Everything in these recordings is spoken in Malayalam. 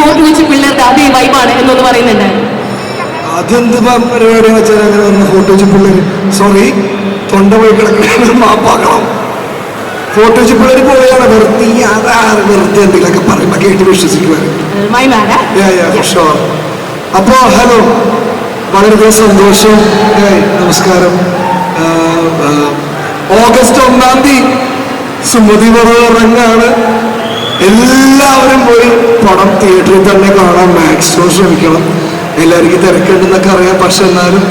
ഫോർട്ട് കൊച്ചി പിള്ളേർക്ക് അതേ വൈബാണ് എന്നൊന്ന് പറയുന്നുണ്ട്. അതെന്ത് പരിപാടി വെച്ചാൽ അങ്ങനെ പറഞ്ഞ ഫോർട്ട് കൊച്ചി പിള്ളേർ സോറി തൊണ്ട പോയി കിടക്കുന്ന മാപ്പാക്കണം. ഫോർട്ട് കൊച്ചി പിള്ളേർ പോയാണ് വെറുതെ വെറുതെ എന്തെങ്കിലുമൊക്കെ പറയുമ്പോൾ കേട്ട് വിശ്വസിക്കുവാൻ. അപ്പോ ഹലോ, വളരെ സന്തോഷം. നമസ്കാരം. ഓഗസ്റ്റ് 1-ാം തീയതി സുമതി ഇറങ്ങാണ്. എല്ലാവരും പോയി പടം തിയേറ്ററിൽ തന്നെ കാണാൻ മാക്സിമം ശ്രമിക്കണം. എല്ലാവർക്കും തിരക്കുണ്ടെന്നൊക്കെ അറിയാം, പക്ഷെ എന്നാലും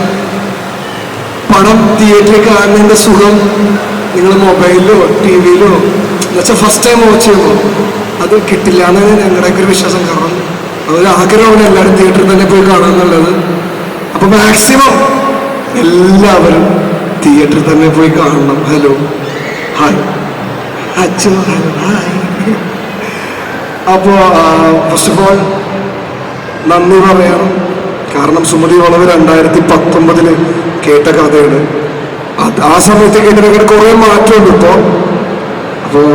പടം തിയേറ്ററിൽ കാണുന്നതിൻ്റെ സുഖം നിങ്ങൾ മൊബൈലിലോ ടി വിയിലോ എന്നുവെച്ചാൽ ഫസ്റ്റ് ടൈം വാച്ച് ചെയ്യുമ്പോൾ അത് കിട്ടില്ല എന്നാണ് ഞങ്ങളുടെയൊക്കെ ഒരു വിശ്വാസം. കാരണം അതൊരു ആഗ്രഹമാണ് എല്ലാവരും തിയേറ്ററിൽ തന്നെ പോയി കാണാന്നുള്ളത്. അപ്പൊ മാക്സിമം എല്ലാവരും തിയേറ്ററിൽ തന്നെ പോയി കാണണം. ഹലോ, ഹായ് അച്ഛൻ, ഹലോ, ഹായ്. അപ്പോൾ ഫസ്റ്റ് ഓഫ് ഓൾ നന്ദി പറയണം. കാരണം സുമതി വളവ് 2019 കേട്ട കഥയാണ്. ആ സമയത്ത് കേട്ടതിനൊക്കെ കുറേ മാറ്റമുണ്ട് ഇപ്പോൾ. അപ്പോൾ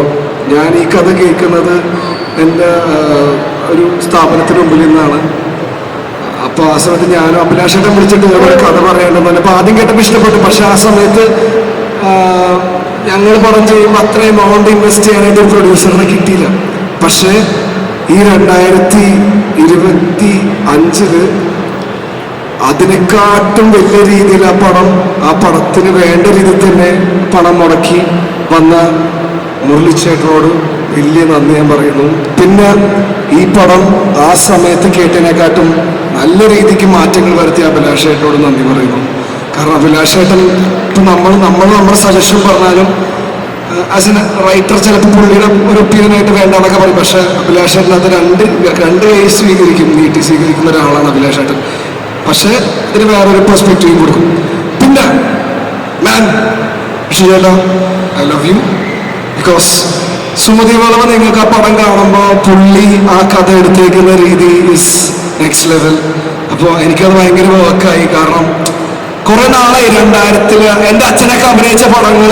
ഞാൻ ഈ കഥ കേൾക്കുന്നത് എൻ്റെ ഒരു സ്ഥാപനത്തിന് മുമ്പിൽ നിന്നാണ്. അപ്പോൾ ആ സമയത്ത് ഞാനും അഭിലാഷേട്ടൻ വിളിച്ചിട്ട് ഒരു കഥ പറയേണ്ടതെന്ന്. അപ്പോൾ ആദ്യം കേട്ടപ്പോൾ ഇഷ്ടപ്പെട്ടു. പക്ഷെ ആ സമയത്ത് ഞങ്ങൾ പടം ചെയ്യുമ്പോൾ അത്ര എമൗണ്ട് ഇൻവെസ്റ്റ് ചെയ്യാനായിട്ട് ഒരു പ്രൊഡ്യൂസറിനെ കിട്ടിയില്ല. പക്ഷേ ഈ 2025 അതിനെക്കാട്ടും വലിയ രീതിയിൽ ആ പടത്തിന് വേണ്ട രീതിയിൽ തന്നെ പണം മുടക്കി വന്ന മുരളിച്ചേട്ടനോട് വലിയ നന്ദി ഞാൻ പറയുന്നു. പിന്നെ ഈ പടം ആ സമയത്ത് കേട്ടതിനെക്കാട്ടും നല്ല രീതിക്ക് മാറ്റങ്ങൾ വരുത്തിയ അഭിലാഷേട്ടനോട് നന്ദി പറയുന്നു. കാരണം അഭിലാഷേട്ടൻ ഇപ്പം നമ്മുടെ സജഷൻ പറഞ്ഞാലും ആസ് എ റൈറ്റർ ചിലപ്പോൾ പുള്ളിയുടെ ഒരു ഒപ്പീനിയനായിട്ട് വേണ്ടെന്നൊക്കെ പറയും. പക്ഷേ അഭിലാഷേട്ടൻ അത് രണ്ട് കൈ നീട്ടി സ്വീകരിക്കുന്ന ഒരാളാണ് അഭിലാഷേട്ടൻ. പക്ഷേ ഇതിന് വേറൊരു പെർസ്പെക്റ്റീവ് കൊടുക്കും. പിന്നെ മാൻ ചേട്ടാ, I love you. Because Sumathi വളവ് നിങ്ങൾക്ക് ആ പടം കാണുമ്പോൾ പുള്ളി ആ കഥ എടുത്തേക്കുന്ന രീതി ഇസ് നെക്സ്റ്റ് ലെവൽ. അപ്പോൾ എനിക്കത് ഭയങ്കര വർക്കായി. കാരണം കുറെ നാളെ 2000 എൻ്റെ അച്ഛനൊക്കെ അഭിനയിച്ച പടങ്ങൾ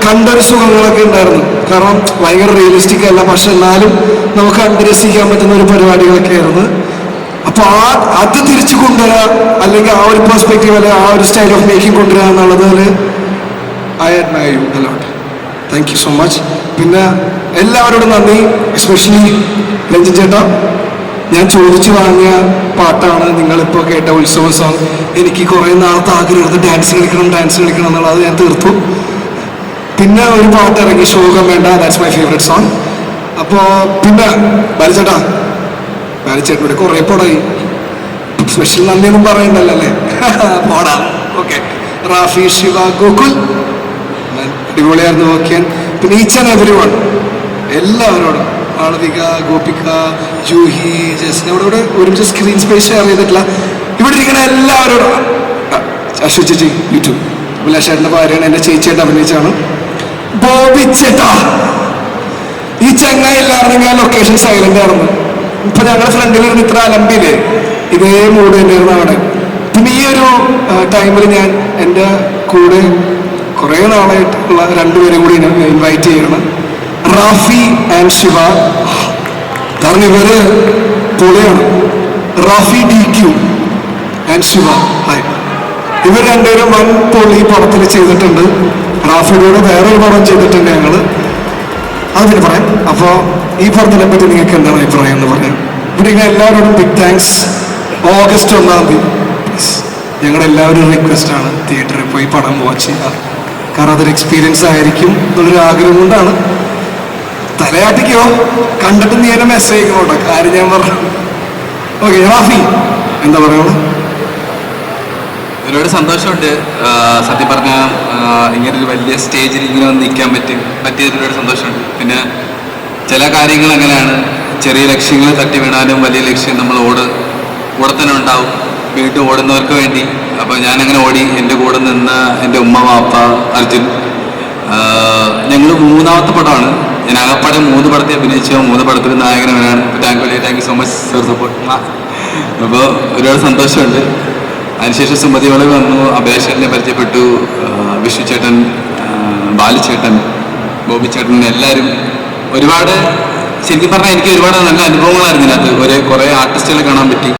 കണ്ടൊരു സുഖങ്ങളൊക്കെ ഉണ്ടായിരുന്നു. കാരണം ഭയങ്കര റിയലിസ്റ്റിക് അല്ല, പക്ഷെ എന്നാലും നമുക്ക് കണ്ടുരസിക്കാൻ പറ്റുന്ന ഒരു പരിപാടികളൊക്കെ ആയിരുന്നു. അപ്പോൾ അത് തിരിച്ചു കൊണ്ടുവരിക, അല്ലെങ്കിൽ ആ ഒരു പെർസ്പെക്റ്റീവ്, അല്ലെങ്കിൽ ആ ഒരു സ്റ്റൈൽ ഓഫ് മേക്കിംഗ് കൊണ്ടുവരിക എന്നുള്ളതിൽ I admire you a lot. Thank you so much. പിന്നെ എല്ലാവരോടും നന്ദി. എസ്പെഷ്യലി രഞ്ജിൻ ചേട്ടാ, ഞാൻ ചോദിച്ചു വാങ്ങിയ പാട്ടാണ് നിങ്ങളിപ്പോൾ കേട്ട ഉത്സവ സോങ്. എനിക്ക് കുറേ നാളത്തെ ആഗ്രഹം ഡാൻസ് കളിക്കണം എന്നുള്ളത് ഞാൻ തീർത്തു. പിന്നെ ഒരു പാട്ട് ഇറങ്ങി, ശോകം വേണ്ട, ദാറ്റ്സ് മൈ ഫേവറേറ്റ് സോങ്. അപ്പോൾ പിന്നെ ബാലിച്ചേട്ടനോട് കുറേ പടമായി. സ്പെഷ്യൽ നന്ദിയൊന്നും പറയണ്ടല്ലോ അല്ലേ? പാടാം. ഓക്കെ. റാഫി, ശിവ, ഗോകുൽ അടിപൊളിയായിരുന്നു. ഓക്കെ. പിന്നെ ഈച്ച് ആൻഡ് എവരി വൺ എല്ലാവരോടും, ആളവിക, ഗോപിക, ജൂഹി, ജസ്ന, ഇവിടെ ഒരുമിച്ച് സ്ക്രീൻ സ്പേസ് ഷെയർ ചെയ്തിട്ടില്ല. ഇവിടെ ഇരിക്കുന്ന എല്ലാവരോടും, അശ്വ ചേച്ചി യൂട്യൂബ്, അഭിലാഷേട്ടൻ്റെ ഭാര്യയാണ്, എൻ്റെ ചേച്ചിയായിട്ട് അഭിനയിച്ചാണ്. ബോബി ചേട്ടാ, ഈ ചങ്ങായി ഇല്ലായിരുന്നെങ്കിൽ ആ ലൊക്കേഷൻ സൈലന്റ് ആയിരുന്നു. ഇപ്പൊ ഞങ്ങളുടെ ഫ്രണ്ടിലിരുന്ന് ഇത്ര അലമ്പില്ലേ, ഇതേ മൂഡ് തന്നെയായിരുന്നു അവിടെ. പിന്നെ ഈ ഒരു ടൈമിൽ ഞാൻ എൻ്റെ കൂടെ കുറേ നാളായിട്ടുള്ള രണ്ടുപേരും കൂടി ഇൻവൈറ്റ് ചെയ്യണം. റാഫി ആൻഡ് ശിവ. കാരണം ഇവര് പൊളിയാണ്. Rafi DQ and Shiva, hi. ഇവർ രണ്ടുപേരും വൻ പൊളി പടത്തിൽ ചെയ്തിട്ടുണ്ട്. റാഫിയുടെ വേറൊരു പടം ചെയ്തിട്ടുണ്ട് ഞങ്ങൾ, അത് പിന്നെ പറയാം. അപ്പോൾ ഈ പടത്തിനെ പറ്റി നിങ്ങൾക്ക് എന്താണ് അഭിപ്രായം എന്ന് പറയാം. ഇവിടെ ഇങ്ങനെ എല്ലാവരോടും ബിഗ് താങ്ക്സ്. ഓഗസ്റ്റ് 1-ാം തീയതി പ്ലീസ് ഞങ്ങളുടെ എല്ലാവരും റിക്വസ്റ്റാണ് തിയേറ്ററിൽ പോയി പടം വാച്ച് ചെയ്യുക. കാരണം അതൊരു എക്സ്പീരിയൻസ് ആയിരിക്കും എന്നുള്ളൊരു ആഗ്രഹം കൊണ്ടാണ്. തലയാട്ടിക്കോ കണ്ടിട്ട് നീ എന്നെ മെസ്സേജ് അയക്കണോട്ടോ, കാര്യം ഞാൻ പറഞ്ഞു. ഓക്കെ, റാഫി എന്താ പറയുക? ഒരുപാട് സന്തോഷമുണ്ട്. സത്യം പറഞ്ഞാൽ ഇങ്ങനൊരു വലിയ സ്റ്റേജിൽ ഇങ്ങനെ വന്ന് നിൽക്കാൻ പറ്റിയതിൽ ഒരുപാട് സന്തോഷമുണ്ട്. പിന്നെ ചില കാര്യങ്ങൾ അങ്ങനെയാണ്, ചെറിയ ലക്ഷ്യങ്ങൾ തട്ടി വീണാലും വലിയ ലക്ഷ്യം നമ്മൾ കൂടെ തന്നെ ഉണ്ടാവും. വീട്ടിൽ ഓടുന്നവർക്ക് വേണ്ടി. അപ്പോൾ ഞാനങ്ങനെ ഓടി. എൻ്റെ കൂടെ നിന്ന് എൻ്റെ ഉമ്മ, വാപ്പ, അർജുൻ. ഞങ്ങൾ 3ാമത്തെ പടമാണ്. ഞാൻ ആകപ്പാടെ 3 പടത്തിൽ അഭിനയിച്ച 3 പടത്തിൽ നായകനാണ്. Thank you so much for support. അപ്പോൾ ഒരുപാട് സന്തോഷമുണ്ട്. അതിനുശേഷം സുമതി വളവ് വന്നു, അഭിലാഷേട്ടനെ പരിചയപ്പെട്ടു, വിഷ്ണു ചേട്ടൻ, ബാലിച്ചേട്ടൻ, ബോബി ചേട്ടൻ, എല്ലാവരും ഒരുപാട്. ശരിക്കും പറഞ്ഞാൽ എനിക്ക് ഒരുപാട് നല്ല അനുഭവങ്ങളായിരുന്നു ഇതിനകത്ത്. കുറേ ആർട്ടിസ്റ്റുകളെ കാണാൻ പറ്റി.